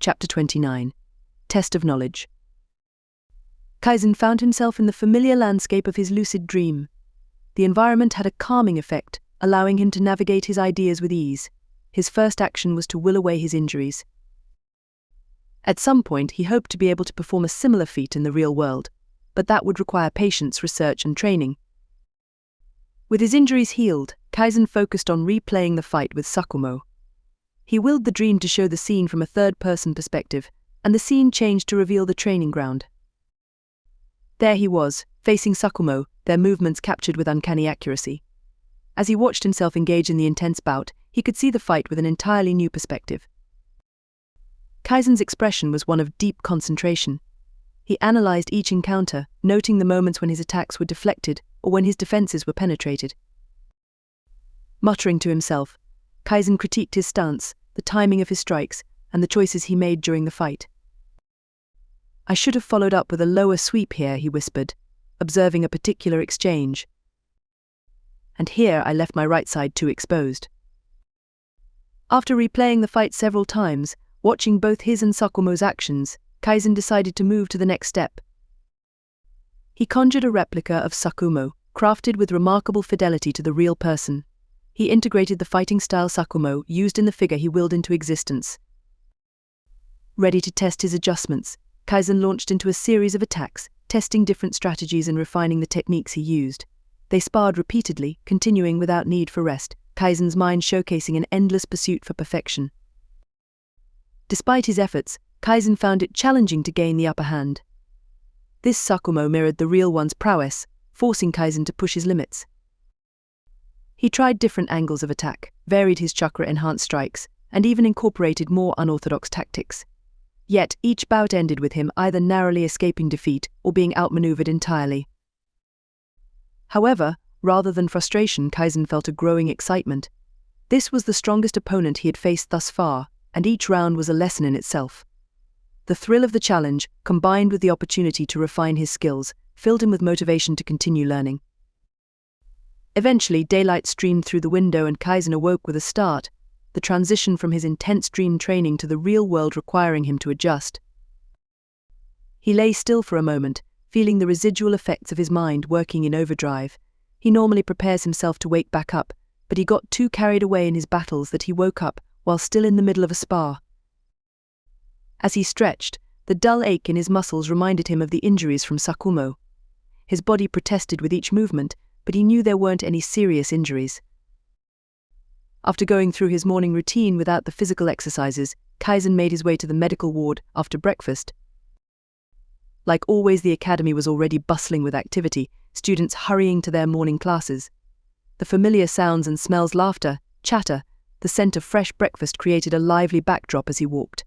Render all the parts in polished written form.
Chapter 29. Test of Knowledge. Kaizen found himself in the familiar landscape of his lucid dream. The environment had a calming effect, allowing him to navigate his ideas with ease. His first action was to will away his injuries. At some point, he hoped to be able to perform a similar feat in the real world, but that would require patience, research, and training. With his injuries healed, Kaizen focused on replaying the fight with Sakumo. He willed the dream to show the scene from a third-person perspective, and the scene changed to reveal the training ground. There he was, facing Sakumo, their movements captured with uncanny accuracy. As he watched himself engage in the intense bout, he could see the fight with an entirely new perspective. Kaizen's expression was one of deep concentration. He analyzed each encounter, noting the moments when his attacks were deflected or when his defenses were penetrated. Muttering to himself, Kaizen critiqued his stance, the timing of his strikes, and the choices he made during the fight. "I should have followed up with a lower sweep here," he whispered, observing a particular exchange. "And here I left my right side too exposed." After replaying the fight several times, watching both his and Sakumo's actions, Kaizen decided to move to the next step. He conjured a replica of Sakumo, crafted with remarkable fidelity to the real person. He integrated the fighting style Sakumo used in the figure he willed into existence. Ready to test his adjustments, Kaizen launched into a series of attacks, testing different strategies and refining the techniques he used. They sparred repeatedly, continuing without need for rest, Kaizen's mind showcasing an endless pursuit for perfection. Despite his efforts, Kaizen found it challenging to gain the upper hand. This Sakumo mirrored the real one's prowess, forcing Kaizen to push his limits. He tried different angles of attack, varied his chakra-enhanced strikes, and even incorporated more unorthodox tactics. Yet each bout ended with him either narrowly escaping defeat or being outmaneuvered entirely. However, rather than frustration, Kaizen felt a growing excitement. This was the strongest opponent he had faced thus far, and each round was a lesson in itself. The thrill of the challenge, combined with the opportunity to refine his skills, filled him with motivation to continue learning. Eventually, daylight streamed through the window and Kaizen awoke with a start, the transition from his intense dream training to the real world requiring him to adjust. He lay still for a moment, feeling the residual effects of his mind working in overdrive. He normally prepares himself to wake back up, but he got too carried away in his battles that he woke up while still in the middle of a spar. As he stretched, the dull ache in his muscles reminded him of the injuries from Sakumo. His body protested with each movement, but he knew there weren't any serious injuries. After going through his morning routine without the physical exercises, Kaizen made his way to the medical ward after breakfast. Like always, the academy was already bustling with activity, students hurrying to their morning classes. The familiar sounds and smells, laughter, chatter, the scent of fresh breakfast created a lively backdrop as he walked.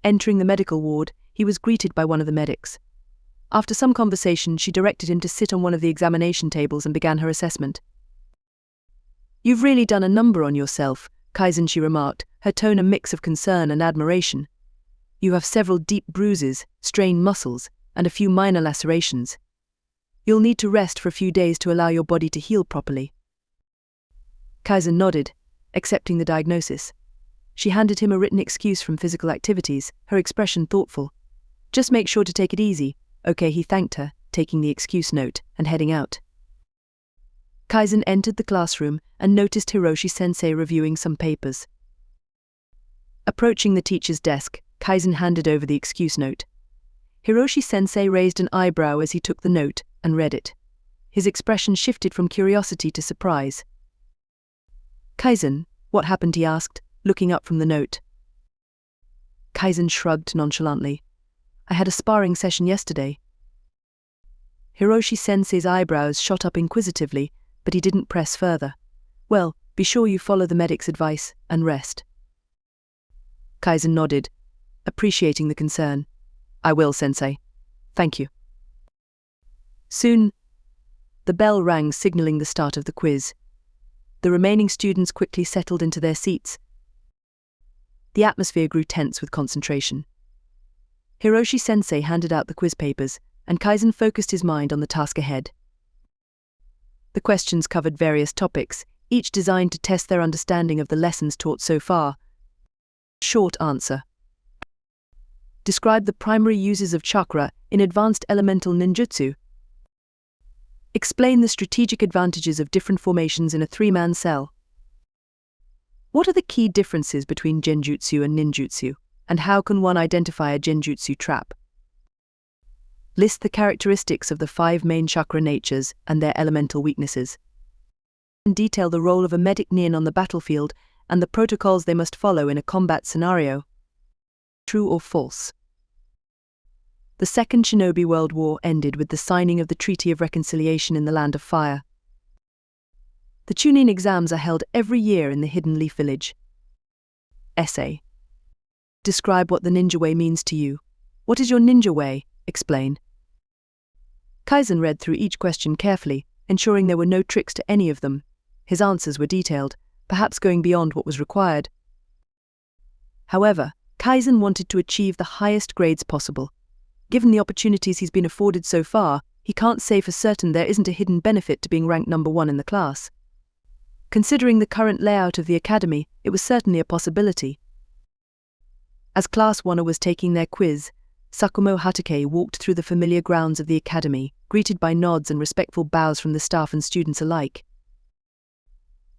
Entering the medical ward, he was greeted by one of the medics. After some conversation, she directed him to sit on one of the examination tables and began her assessment. "You've really done a number on yourself," Kaizen, she remarked, her tone a mix of concern and admiration. "You have several deep bruises, strained muscles, and a few minor lacerations. You'll need to rest for a few days to allow your body to heal properly." Kaizen nodded, accepting the diagnosis. She handed him a written excuse from physical activities, her expression thoughtful. "Just make sure to take it easy." "Okay," he thanked her, taking the excuse note and heading out. Kaizen entered the classroom and noticed Hiroshi-sensei reviewing some papers. Approaching the teacher's desk, Kaizen handed over the excuse note. Hiroshi-sensei raised an eyebrow as he took the note and read it. His expression shifted from curiosity to surprise. "Kaizen, what happened?" he asked, looking up from the note. Kaizen shrugged nonchalantly. "I had a sparring session yesterday." Hiroshi-sensei's eyebrows shot up inquisitively, but he didn't press further. "Well, be sure you follow the medic's advice and rest." Kaizen nodded, appreciating the concern. "I will, sensei. Thank you." Soon, the bell rang, signaling the start of the quiz. The remaining students quickly settled into their seats. The atmosphere grew tense with concentration. Hiroshi-sensei handed out the quiz papers, and Kaizen focused his mind on the task ahead. The questions covered various topics, each designed to test their understanding of the lessons taught so far. Short answer: Describe the primary uses of chakra in advanced elemental ninjutsu. Explain the strategic advantages of different formations in a 3-man cell. What are the key differences between genjutsu and ninjutsu, and how can one identify a genjutsu trap? List the characteristics of the 5 main chakra natures and their elemental weaknesses. Detail the role of a medic nin on the battlefield and the protocols they must follow in a combat scenario. True or false? The Second Shinobi World War ended with the signing of the Treaty of Reconciliation in the Land of Fire. The Chunin exams are held every year in the Hidden Leaf Village. Essay. Describe what the ninja way means to you. What is your ninja way? Explain. Kaizen read through each question carefully, ensuring there were no tricks to any of them. His answers were detailed, perhaps going beyond what was required. However, Kaizen wanted to achieve the highest grades possible. Given the opportunities he's been afforded so far, he can't say for certain there isn't a hidden benefit to being ranked number 1 in the class. Considering the current layout of the academy, it was certainly a possibility. As Class 1er was taking their quiz, Sakumo Hatake walked through the familiar grounds of the academy, greeted by nods and respectful bows from the staff and students alike.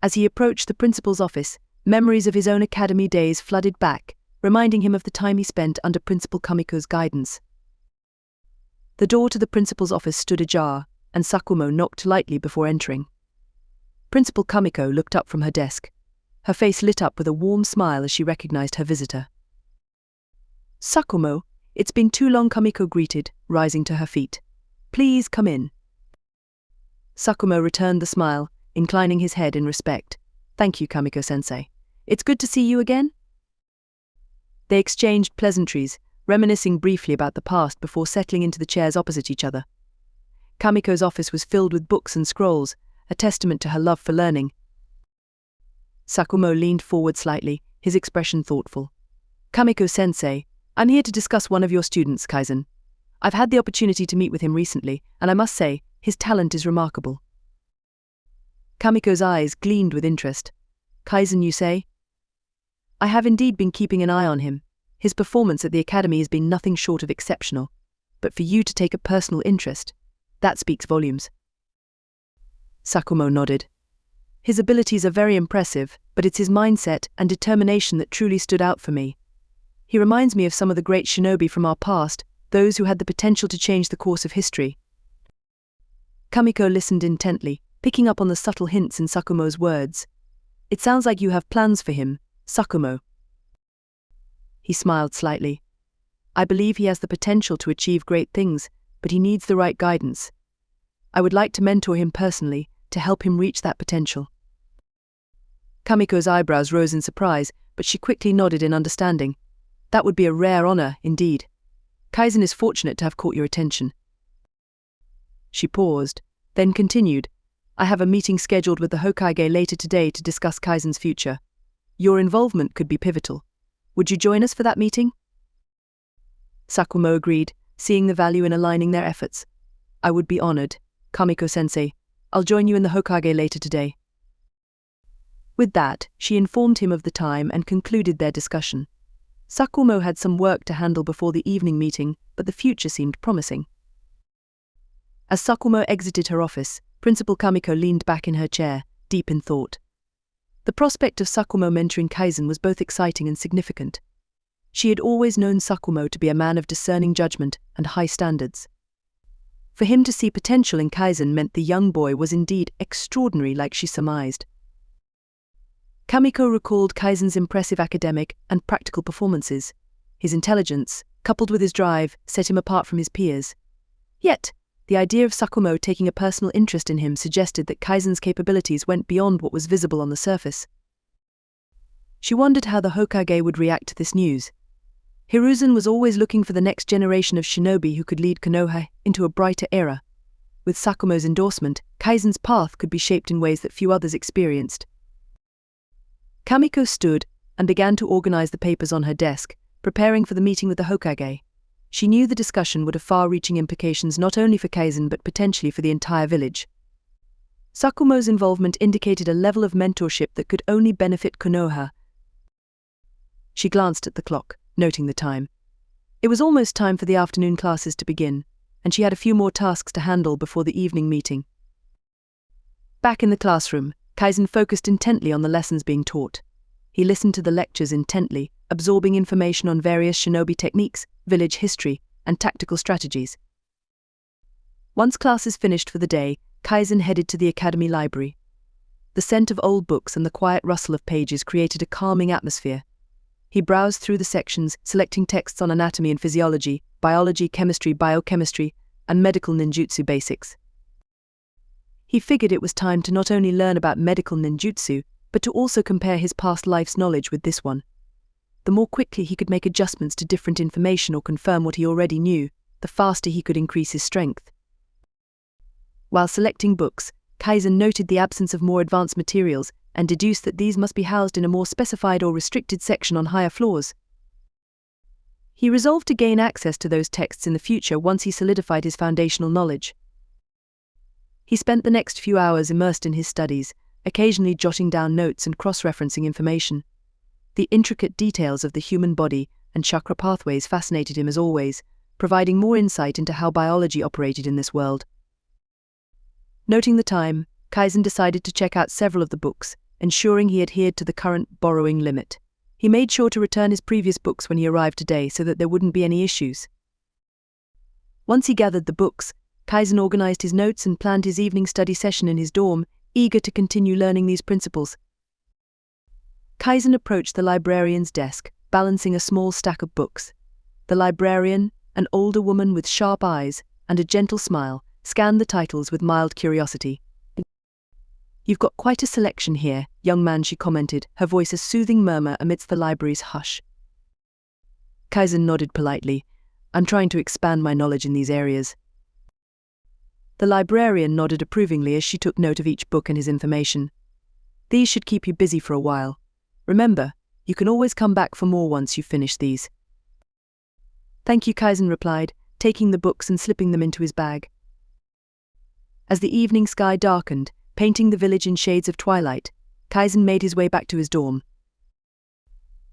As he approached the principal's office, memories of his own academy days flooded back, reminding him of the time he spent under Principal Kamiko's guidance. The door to the principal's office stood ajar, and Sakumo knocked lightly before entering. Principal Kamiko looked up from her desk. Her face lit up with a warm smile as she recognized her visitor. "Sakumo, it's been too long," Kamiko greeted, rising to her feet. "Please come in." Sakumo returned the smile, inclining his head in respect. "Thank you, Kamiko-sensei. It's good to see you again." They exchanged pleasantries, reminiscing briefly about the past before settling into the chairs opposite each other. Kamiko's office was filled with books and scrolls, a testament to her love for learning. Sakumo leaned forward slightly, his expression thoughtful. "Kamiko-sensei, I'm here to discuss one of your students, Kaizen. I've had the opportunity to meet with him recently, and I must say, his talent is remarkable." Kamiko's eyes gleamed with interest. "Kaizen, you say?" "I have indeed been keeping an eye on him. His performance at the academy has been nothing short of exceptional. But for you to take a personal interest, that speaks volumes." Sakumo nodded. "His abilities are very impressive, but it's his mindset and determination that truly stood out for me. He reminds me of some of the great shinobi from our past, those who had the potential to change the course of history." Kamiko listened intently, picking up on the subtle hints in Sakumo's words. "It sounds like you have plans for him, Sakumo." He smiled slightly. "I believe he has the potential to achieve great things, but he needs the right guidance. I would like to mentor him personally, to help him reach that potential." Kamiko's eyebrows rose in surprise, but she quickly nodded in understanding. "That would be a rare honor, indeed. Kaizen is fortunate to have caught your attention." She paused, then continued, "I have a meeting scheduled with the Hokage later today to discuss Kaizen's future. Your involvement could be pivotal. Would you join us for that meeting?" Sakumo agreed, seeing the value in aligning their efforts. "I would be honored, Kamiko-sensei. I'll join you in the Hokage later today." With that, she informed him of the time and concluded their discussion. Sakumo had some work to handle before the evening meeting, but the future seemed promising. As Sakumo exited her office, Principal Kamiko leaned back in her chair, deep in thought. The prospect of Sakumo mentoring Kaizen was both exciting and significant. She had always known Sakumo to be a man of discerning judgment and high standards. For him to see potential in Kaizen meant the young boy was indeed extraordinary, like she surmised. Kamiko recalled Kaizen's impressive academic and practical performances. His intelligence, coupled with his drive, set him apart from his peers. Yet, the idea of Sakumo taking a personal interest in him suggested that Kaizen's capabilities went beyond what was visible on the surface. She wondered how the Hokage would react to this news. Hiruzen was always looking for the next generation of shinobi who could lead Konoha into a brighter era. With Sakumo's endorsement, Kaizen's path could be shaped in ways that few others experienced. Kamiko stood and began to organize the papers on her desk, preparing for the meeting with the Hokage. She knew the discussion would have far-reaching implications not only for Kaizen but potentially for the entire village. Sakumo's involvement indicated a level of mentorship that could only benefit Konoha. She glanced at the clock, noting the time. It was almost time for the afternoon classes to begin, and she had a few more tasks to handle before the evening meeting. Back in the classroom, Kaizen focused intently on the lessons being taught. He listened to the lectures intently, absorbing information on various shinobi techniques, village history, and tactical strategies. Once classes finished for the day, Kaizen headed to the academy library. The scent of old books and the quiet rustle of pages created a calming atmosphere. He browsed through the sections, selecting texts on anatomy and physiology, biology, chemistry, biochemistry, and medical ninjutsu basics. He figured it was time to not only learn about medical ninjutsu, but to also compare his past life's knowledge with this one. The more quickly he could make adjustments to different information or confirm what he already knew, the faster he could increase his strength. While selecting books, Kaizen noted the absence of more advanced materials and deduced that these must be housed in a more specified or restricted section on higher floors. He resolved to gain access to those texts in the future once he solidified his foundational knowledge. He spent the next few hours immersed in his studies, occasionally jotting down notes and cross-referencing information. The intricate details of the human body and chakra pathways fascinated him as always, providing more insight into how biology operated in this world. Noting the time, Kaizen decided to check out several of the books, ensuring he adhered to the current borrowing limit. He made sure to return his previous books when he arrived today so that there wouldn't be any issues. Once he gathered the books, Kaizen organized his notes and planned his evening study session in his dorm, eager to continue learning these principles. Kaizen approached the librarian's desk, balancing a small stack of books. The librarian, an older woman with sharp eyes and a gentle smile, scanned the titles with mild curiosity. "You've got quite a selection here, young man," she commented, her voice a soothing murmur amidst the library's hush. Kaizen nodded politely. "I'm trying to expand my knowledge in these areas." The librarian nodded approvingly as she took note of each book and his information. "These should keep you busy for a while. Remember, you can always come back for more once you've finished these." "Thank you," Kaizen replied, taking the books and slipping them into his bag. As the evening sky darkened, painting the village in shades of twilight, Kaizen made his way back to his dorm.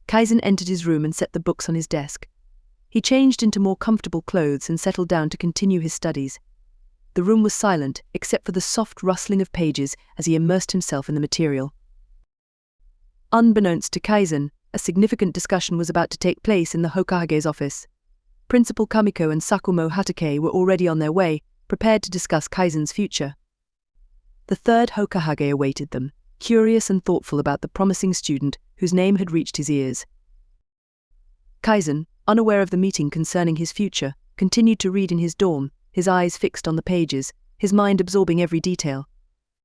Kaizen entered his room and set the books on his desk. He changed into more comfortable clothes and settled down to continue his studies. The room was silent, except for the soft rustling of pages as he immersed himself in the material. Unbeknownst to Kaizen, a significant discussion was about to take place in the Hokage's office. Principal Kamiko and Sakumo Hatake were already on their way, prepared to discuss Kaizen's future. The third Hokage awaited them, curious and thoughtful about the promising student whose name had reached his ears. Kaizen, unaware of the meeting concerning his future, continued to read in his dorm, his eyes fixed on the pages, his mind absorbing every detail.